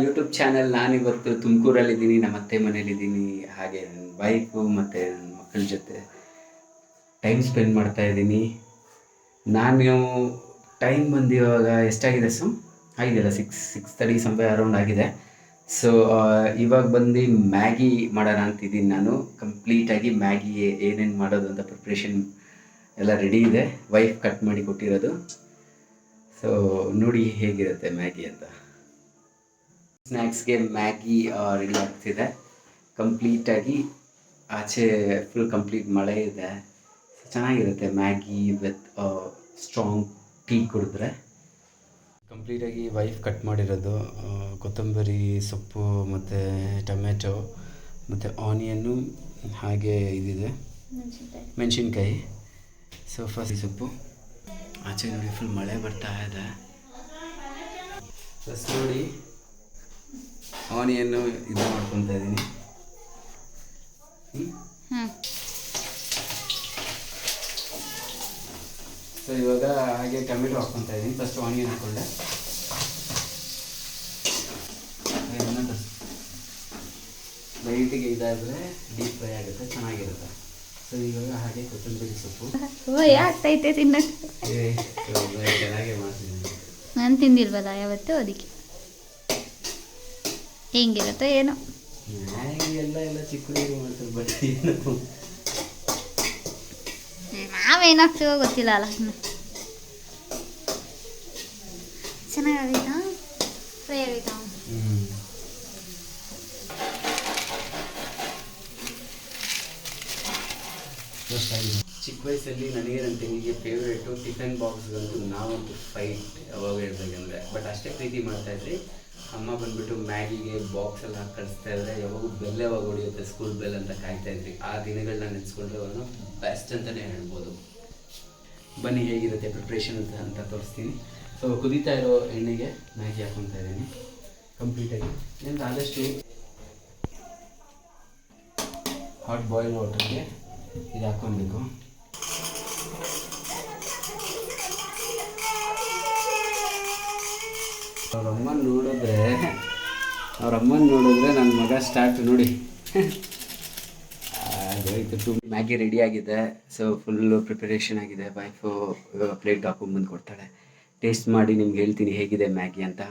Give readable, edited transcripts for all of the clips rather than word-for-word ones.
YouTube channel. ನಾನಿವತ್ತು ತುಮಕೂರಲ್ಲಿದ್ದೀನಿ, ನಮ್ಮ ಅತ್ತೆ ಮನೇಲಿದ್ದೀನಿ. ಹಾಗೆ ನನ್ನ ವೈಫು ಮತ್ತು ನನ್ನ ಮಕ್ಕಳ ಜೊತೆ ಟೈಮ್ ಸ್ಪೆಂಡ್ ಮಾಡ್ತಾ ಇದ್ದೀನಿ. ನಾನು ಟೈಮ್ ಬಂದು ಇವಾಗ ಎಷ್ಟಾಗಿದೆ ಆಗಿದೆಯಲ್ಲ 6:30 ಸಂಬೆ ಅರೌಂಡ್ ಆಗಿದೆ. ಸೊ ಇವಾಗ ಬಂದು ಮ್ಯಾಗಿ ಮಾಡೋಣ ಅಂತಿದ್ದೀನಿ. ನಾನು ಕಂಪ್ಲೀಟಾಗಿ ಮ್ಯಾಗಿ ಏನೇನು ಮಾಡೋದು ಅಂತ ಪ್ರಿಪ್ರೇಷನ್ ಎಲ್ಲ ರೆಡಿ ಇದೆ. ವೈಫ್ ಕಟ್ ಮಾಡಿ ಕೊಟ್ಟಿರೋದು. ಸೊ ನೋಡಿ ಹೇಗಿರುತ್ತೆ ಮ್ಯಾಗಿ ಅಂತ. ಸ್ನ್ಯಾಕ್ಸ್ಗೆ ಮ್ಯಾಗಿ ರೆಡಿ ಆಗ್ತಿದೆ ಕಂಪ್ಲೀಟಾಗಿ. ಆಚೆ ಫುಲ್ ಕಂಪ್ಲೀಟ್ ಮಳೆ ಇದೆ. ಚೆನ್ನಾಗಿರುತ್ತೆ ಮ್ಯಾಗಿ ವಿತ್ ಸ್ಟ್ರಾಂಗ್ ಟೀ ಕುಡಿದ್ರೆ. ಕಂಪ್ಲೀಟಾಗಿ ವೈಫ್ ಕಟ್ ಮಾಡಿರೋದು ಕೊತ್ತಂಬರಿ ಸೊಪ್ಪು ಮತ್ತು ಟೊಮೆಟೊ ಮತ್ತು ಆನಿಯನ್ನು, ಹಾಗೆ ಇದಿದೆ ಮೆಣಸಿನ್ಕಾಯಿ, ಸೋಫಾಸಿ ಸೊಪ್ಪು. ಆಚೆ ನೋಡಿ ಫುಲ್ ಮಳೆ ಬರ್ತಾ ಇದೆ. ಫಸ್ಟ್ ನೋಡಿ ಆನಿಯನ್ನು ಇದು ಮಾಡ್ಕೊತಾ ಇದ್ದೀನಿ. ಸೊ ಇವಾಗ ಹಾಗೆ ಟೊಮೆಟೊ ಹಾಕ್ಕೊತಾ ಇದ್ದೀನಿ. ಫಸ್ಟ್ ಆನಿಯನ್ ಹಾಕ್ಕೊಂಡೆ, ಲೈಟಿಗೆ ಇದಾದರೆ ಡೀಪ್ ಫ್ರೈ ಆಗುತ್ತೆ, ಚೆನ್ನಾಗಿರುತ್ತೆ. ಸೊ ಇವಾಗ ಹಾಗೆ ಕೊತ್ತಂಬರಿ ಸೊಪ್ಪು ಆಗ್ತೈತೆ ತಿನ್ನಕ್ಕೆ. ಚೆನ್ನಾಗೇ ಮಾಡ್ತೀನಿ. ನಾನು ತಿಂದಿಲ್ವಲ್ಲ ಯಾವತ್ತು, ಅದಕ್ಕೆ ಹೆಂಗಿರುತ್ತೋ ಏನೋ. ಎಲ್ಲ ಚಿಕ್ಕ ಮಾಡ್ತಾರೆ, ಬಟ್ ನಾವೇನಾಗ್ತೀವೋ ಗೊತ್ತಿಲ್ಲ ಅಲ್ಲ. ಚೆನ್ನಾಗಾಗೈತಾ, ಫ್ರೈ ಆಗೈತಾ? ಚಿಕ್ಕ ವಯಸ್ಸಲ್ಲಿ ನನಗೆ ನನ್ನ ತಂಗಿಗೆ ಫೇವ್ರೇಟು ಟಿಫನ್ ಬಾಕ್ಸ್ಗಂತೂ ನಾವಂತೂ ಫೈಟ್ ಯಾವಾಗ ಹೇಳ್ಬೇಕಂದ್ರೆ. ಬಟ್ ಅಷ್ಟೇ ಪ್ರೀತಿ ಮಾಡ್ತಾಯಿದ್ರಿ. ಅಮ್ಮ ಬಂದುಬಿಟ್ಟು ಮ್ಯಾಗಿಗೆ ಬಾಕ್ಸ್ ಎಲ್ಲ ಕಳಿಸ್ತಾ ಇದ್ರೆ ಯಾವಾಗೂ ಬೆಲ್ ಯಾವಾಗ ಹೊಡಿಯುತ್ತೆ, ಸ್ಕೂಲ್ ಬೆಲ್ ಅಂತ ಕಾಯ್ತಾಯಿದ್ರಿ. ಆ ದಿನಗಳನ್ನ ನೆನೆಸ್ಕೊಂಡ್ರೆ ಅವನು ಬೆಸ್ಟ್ ಅಂತಲೇ ಹೇಳ್ಬೋದು. ಬನ್ನಿ ಹೇಗಿರುತ್ತೆ ಪ್ರಿಪ್ರೇಷನ್ ಅಂತ ತೋರಿಸ್ತೀನಿ. ಸೊ ಕುದೀತಾ ಇರೋ ಎಣ್ಣೆಗೆ ಮ್ಯಾಗಿ ಹಾಕ್ಕೊತಾ ಇದ್ದೀನಿ ಕಂಪ್ಲೀಟಾಗಿ. ಏನು ಆದಷ್ಟು ಹಾಟ್ ಬಾಯ್ಲ್ ವಾಟರ್ಗೆ ಇದು ಹಾಕ್ಕೊಬೇಕು. ಅವ್ರಮ್ಮನ ನೋಡಿದ್ರೆ ನನ್ನ ಮಗ ಸ್ಟಾರ್ಟ್ ನೋಡಿ ಆಗೋಯ್ತು. ಮ್ಯಾಗಿ ರೆಡಿ ಆಗಿದೆ. ಸೊ ಫುಲ್ಲು ಪ್ರಿಪರೇಷನ್ ಆಗಿದೆ. ವೈಫು ಇವಾಗ ಪ್ಲೇಟ್ ಹಾಕೊಂಡ್ಬಂದು ಕೊಡ್ತಾಳೆ. ಟೇಸ್ಟ್ ಮಾಡಿ ನಿಮ್ಗೆ ಹೇಳ್ತೀನಿ ಹೇಗಿದೆ ಮ್ಯಾಗಿ ಅಂತ.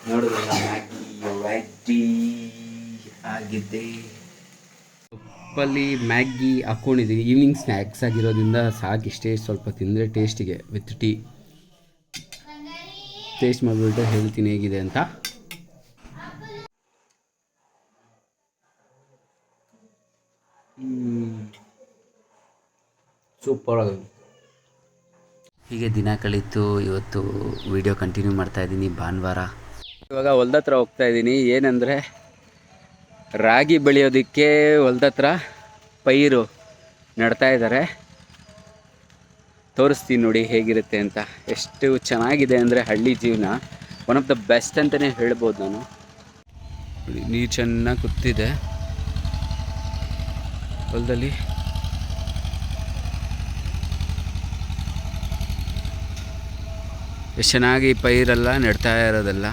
ನೋಡಿದ್ರಲ್ಲ, ಮ್ಯಾಗಿ ರೆಡಿ ಆಗಿದೆ. ಉಪ್ಪಲ್ಲಿ ಮ್ಯಾಗಿ ಹಾಕ್ಕೊಂಡಿದ್ದೀವಿ. ಈವ್ನಿಂಗ್ ಸ್ನ್ಯಾಕ್ಸ್ ಆಗಿರೋದ್ರಿಂದ ಸಾಕಿಷ್ಟೇ, ಸ್ವಲ್ಪ ತಿಂದರೆ ಟೇಸ್ಟಿಗೆ ವಿತ್ ಟೀ. ಟೇಸ್ಟ್ ಮಾಡಿಬಿಟ್ಟು ಹೇಳ್ತೀನಿ ಹೇಗಿದೆ ಅಂತ. ಸೂಪರ್ ಆಗಿದೆ. ಹೀಗೆ ದಿನ ಕಳೀತು. ಇವತ್ತು ವಿಡಿಯೋ ಕಂಟಿನ್ಯೂ ಮಾಡ್ತಾಯಿದ್ದೀನಿ. ಭಾನುವಾರ ಇವಾಗ ಹೊಲ್ದತ್ರ ಹೋಗ್ತಾ ಇದ್ದೀನಿ. ಏನಂದರೆ ರಾಗಿ ಬೆಳೆಯೋದಕ್ಕೆ ಹೊಲ್ದತ್ರ ಪೈರು ನಡ್ತಾ ಇದ್ದಾರೆ. ತೋರಿಸ್ತೀನಿ ನೋಡಿ ಹೇಗಿರುತ್ತೆ ಅಂತ. ಎಷ್ಟು ಚೆನ್ನಾಗಿದೆ ಅಂದರೆ ಹಳ್ಳಿ ಜೀವನ ಒನ್ ಆಫ್ ದ ಬೆಸ್ಟ್ ಅಂತಲೇ ಹೇಳ್ಬೋದು ನಾನು. ನೀರು ಚೆನ್ನಾಗಿ ಕುತ್ತಿದೆ ಹೊಲದಲ್ಲಿ. ಎಷ್ಟು ಚೆನ್ನಾಗಿ ಪೈರೆಲ್ಲ ನೆಡ್ತಾ ಇರೋದೆಲ್ಲ,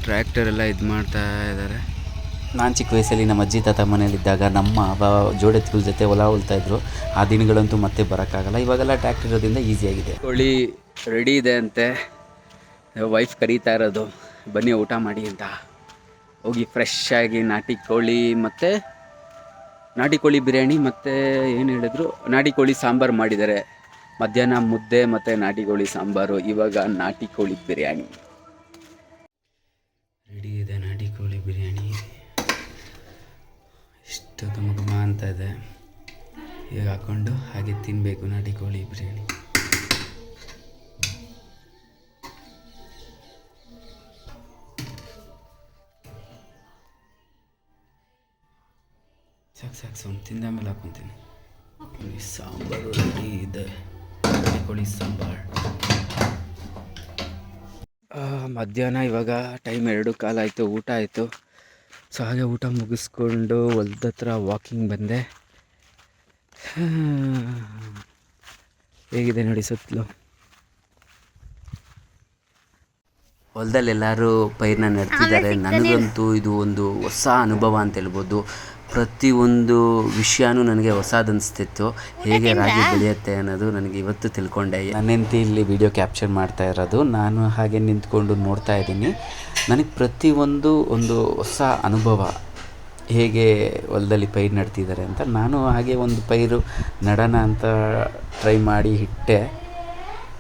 ಟ್ರ್ಯಾಕ್ಟರೆಲ್ಲ ಇದು ಮಾಡ್ತಾ ಇದ್ದಾರೆ. ನಾನು ಚಿಕ್ಕ ವಯಸ್ಸಲ್ಲಿ ನಮ್ಮ ಅಜ್ಜಿ ತಾತ ಮನೇಲಿದ್ದಾಗ ನಮ್ಮ ಜೋಡೆತ್ತುಗಳ ಜೊತೆ ಹೊಲ ಉಳ್ತಾಯಿದ್ರು. ಆ ದಿನಗಳಂತೂ ಮತ್ತೆ ಬರೋಕ್ಕಾಗಲ್ಲ. ಇವಾಗೆಲ್ಲ ಟ್ರ್ಯಾಕ್ಟರ್ ಇರೋದ್ರಿಂದ ಈಸಿಯಾಗಿದೆ. ಕೋಳಿ ರೆಡಿ ಇದೆ ಅಂತೆ. ವೈಫ್ ಕರೀತಾ ಇರೋದು ಬನ್ನಿ ಊಟ ಮಾಡಿ ಅಂತ. ಹೋಗಿ ಫ್ರೆಶ್ ಆಗಿ ನಾಟಿ ಕೋಳಿ ಮತ್ತು ನಾಟಿ ಕೋಳಿ ಬಿರಿಯಾನಿ ಮತ್ತು ಏನು ಹೇಳಿದ್ರು, ನಾಟಿ ಕೋಳಿ ಸಾಂಬಾರು ಮಾಡಿದ್ದಾರೆ. ಮಧ್ಯಾಹ್ನ ಮುದ್ದೆ ಮತ್ತು ನಾಟಿ ಕೋಳಿ ಸಾಂಬಾರು. ಇವಾಗ ನಾಟಿ ಕೋಳಿ ಬಿರಿಯಾನಿ ರೆಡಿ ಇದೆ. ನಾಟಿ ಕೋಳಿ ಬಿರಿಯಾನಿ ಎಷ್ಟು ಘಮ ಅಂತ ಇದೆ. ಈಗ ಹಾಕ್ಕೊಂಡು ಹಾಗೆ ತಿನ್ನಬೇಕು ನಾಟಿ ಕೋಳಿ ಬಿರಿಯಾನಿ. ಸಾಕು ಒಂದು ತಿಂದ ಮೇಲೆ ಹಾಕ್ಕೊತೀನಿ. ಸಾಂಬಾರು ರೆಡಿ ಇದೆ. ನಾಟಿ ಕೋಳಿ ಸಾಂಬಾರು. ಮಧ್ಯಾಹ್ನ ಇವಾಗ ಟೈಮ್ 2:15 ಆಯಿತು. ಊಟ ಆಯಿತು. ಸೊ ಹಾಗೆ ಊಟ ಮುಗಿಸ್ಕೊಂಡು ಹೊಲ್ದ ಹತ್ರ ವಾಕಿಂಗ್ ಬಂದೆ. ಹೇಗಿದೆ ನೋಡಿ ಸುತ್ತಲೂ. ಹೊಲದಲ್ಲಿ ಎಲ್ಲರೂ ಪೈರನ್ನ ನೆಡ್ತಿದ್ದಾರೆ. ನನಗಂತೂ ಇದು ಒಂದು ಹೊಸ ಅನುಭವ ಅಂತ ಹೇಳ್ಬೋದು. ಪ್ರತಿಯೊಂದು ವಿಷಯನೂ ನನಗೆ ಹೊಸದನ್ನಿಸ್ತಿತ್ತು. ಹೇಗೆ ರಾಗಿ ಬೆಳೆಯುತ್ತೆ ಅನ್ನೋದು ನನಗೆ ಇವತ್ತು ತಿಳ್ಕೊಂಡೆ. ನನ್ನೆಂತಿ ಇಲ್ಲಿ ವಿಡಿಯೋ ಕ್ಯಾಪ್ಚರ್ ಮಾಡ್ತಾ ಇರೋದು, ನಾನು ಹಾಗೆ ನಿಂತ್ಕೊಂಡು ನೋಡ್ತಾ ಇದ್ದೀನಿ. ನನಗೆ ಪ್ರತಿಯೊಂದು ಒಂದು ಹೊಸ ಅನುಭವ, ಹೇಗೆ ಹೊಲದಲ್ಲಿ ಪೈರು ನೆಡ್ತಿದ್ದಾರೆ ಅಂತ. ನಾನು ಹಾಗೆ ಒಂದು ಪೈರು ನಡೋಣ ಅಂತ ಟ್ರೈ ಮಾಡಿ ಇಟ್ಟೆ.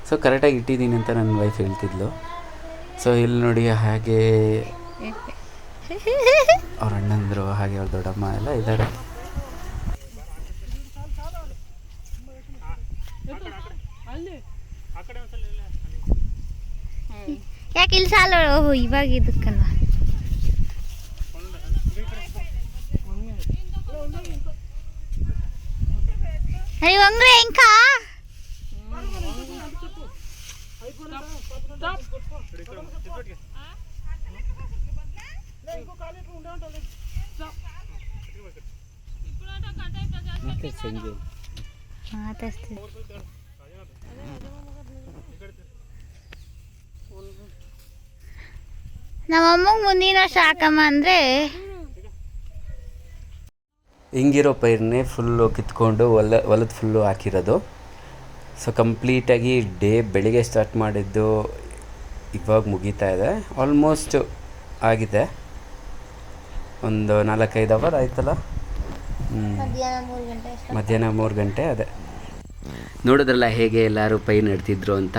ಸೊ ಕರೆಕ್ಟಾಗಿ ಇಟ್ಟಿದ್ದೀನಿ ಅಂತ ನನ್ನ ವೈಫ್ ಹೇಳ್ತಿದ್ಲು. ಸೊ ಇಲ್ಲಿ ನೋಡಿ ಹಾಗೆ ಅವ್ರ ಅಣ್ಣಂದರು ಹಾಗೆ ಅವ್ರ ದೊಡ್ಡಮ್ಮ ಎಲ್ಲ ಇದ್ದಾರೆ. ಯಾಕೆ ಇಲ್ಲಿ ಸಾಲ ಇವಾಗ ಇದಕ್ಕಲ್ಲ ಒಂಗ್ರೆ ಹೆಂಕ ನಮ್ಮಮ್ಮಗೆ ಮುಂದಿನ ವರ್ಷ ಹಾಕಮ್ಮ ಅಂದರೆ ಹಿಂಗಿರೋ ಪೈರನ್ನೇ ಫುಲ್ಲು ಕಿತ್ಕೊಂಡು ಹೊಲದ ಫುಲ್ಲು ಹಾಕಿರೋದು. ಸೊ ಕಂಪ್ಲೀಟಾಗಿ ಡೇ ಬೆಳಿಗ್ಗೆ ಸ್ಟಾರ್ಟ್ ಮಾಡಿದ್ದು ಇವಾಗ ಮುಗೀತಾ ಇದೆ. ಆಲ್ಮೋಸ್ಟ್ ಆಗಿದೆ, ಒಂದು 4-5 ಅವರ್ ಆಯ್ತಲ್ಲ. ಮಧ್ಯಾಹ್ನ 3 ಗಂಟೆ ಅದೇ. ನೋಡಿದ್ರಲ್ಲ ಹೇಗೆ ಎಲ್ಲರೂ ಪೈರು ನೆಡ್ತಿದ್ರು ಅಂತ.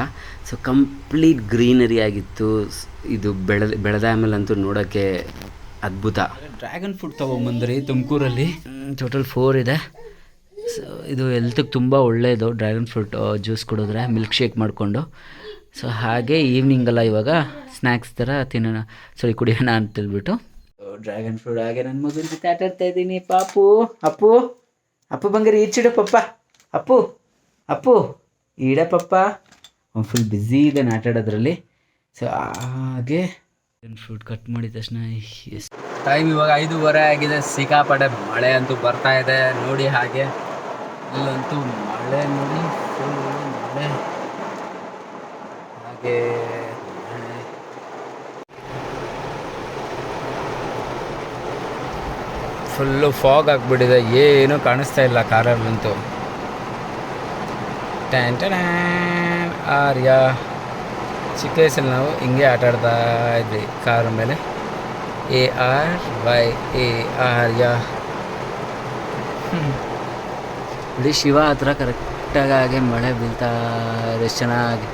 ಸೊ ಕಂಪ್ಲೀಟ್ ಗ್ರೀನರಿ ಆಗಿತ್ತು. ಇದು ಬೆಳೆದ ಆಮೇಲಂತೂ ನೋಡೋಕ್ಕೆ ಅದ್ಭುತ. ಡ್ರ್ಯಾಗನ್ ಫ್ರೂಟ್ ತೊಗೊಂಬಂದ್ರಿ ತುಮಕೂರಲ್ಲಿ. ಟೋಟಲ್ 4 ಇದೆ. ಸೊ ಇದು ಹೆಲ್ತಿಗೆ ತುಂಬ ಒಳ್ಳೆಯದು. ಡ್ರ್ಯಾಗನ್ ಫ್ರೂಟ್ ಜ್ಯೂಸ್ ಕುಡಿದ್ರೆ, ಮಿಲ್ಕ್ ಶೇಕ್ ಮಾಡಿಕೊಂಡು. ಸೊ ಹಾಗೆ ಈವ್ನಿಂಗಲ್ಲ ಇವಾಗ ಸ್ನ್ಯಾಕ್ಸ್ ಥರ ತಿನ್ನೋಣ, ಕುಡಿಯೋಣ ಅಂತೇಳ್ಬಿಟ್ಟು ಡ್ರ್ಯಾಗನ್ ಫ್ರೂಟ್ ಹಾಗೆ ನನ್ನ ಮಗನ ಜೊತೆ ಆಟಾಡ್ತಾ ಇದ್ದೀನಿ. ಪಾಪು ಅಪ್ಪು ಅಪ್ಪು ಬಂಗಾರಿ ಈಚಿಡ ಪಪ್ಪ, ಅಪ್ಪು ಅಪ್ಪು ಈಡ ಪಪ್ಪ. ಅವ್ನು ಫುಲ್ ಬ್ಯುಸಿ ಇದ್ದಾನೆ ಆಟಾಡೋದ್ರಲ್ಲಿ. ಸೊ ಹಾಗೆ ಡ್ರ್ಯಾಗನ್ ಫ್ರೂಟ್ ಕಟ್ ಮಾಡಿದ ತಕ್ಷಣ ಟೈಮ್ ಇವಾಗ 5:15 ಆಗಿದೆ. ಸಿಕ್ಕಾಪಟ್ಟೆ ಮಳೆ ಅಂತೂ ಬರ್ತಾ ಇದೆ ನೋಡಿ. ಹಾಗೆ ಇಲ್ಲಂತೂ ಮಳೆ ನೋಡಿ, ಫುಲ್ ಮಳೆ. ಹಾಗೆ ಫುಲ್ಲು ಫಾಗ್ ಆಗಿಬಿಟ್ಟಿದೆ, ಏನೂ ಕಾಣಿಸ್ತಾ ಇಲ್ಲ ಕಾರಲ್ಲಂತೂ. ಆರ್ಯ ಚಿಕ್ಕ ವಯಸ್ಸಲ್ಲಿ ನಾವು ಹಿಂಗೆ ಆಟಾಡ್ತಾ ಇದ್ವಿ ಕಾರ್ ಮೇಲೆ. ARY ಆರ್ಯ. ಇಡೀ ಶಿವ ಹತ್ರ ಕರೆಕ್ಟಾಗಿ ಹಾಗೆ ಮಳೆ ಬೀಳ್ತಾ ಇದೆ ಚೆನ್ನಾಗಿ.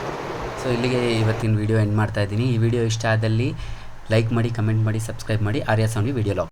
ಸೊ ಇಲ್ಲಿಗೆ ಇವತ್ತಿನ ವೀಡಿಯೋ ಎಂಡ್ ಮಾಡ್ತಾ ಇದ್ದೀನಿ. ಈ ವಿಡಿಯೋ ಇಷ್ಟ ಆದಲ್ಲಿ ಲೈಕ್ ಮಾಡಿ, ಕಮೆಂಟ್ ಮಾಡಿ, ಸಬ್ಸ್ಕ್ರೈಬ್ ಮಾಡಿ. ಆರ್ಯ ಸೌಂಡಿ ವಿಡಿಯೋ ಲಾಗ್.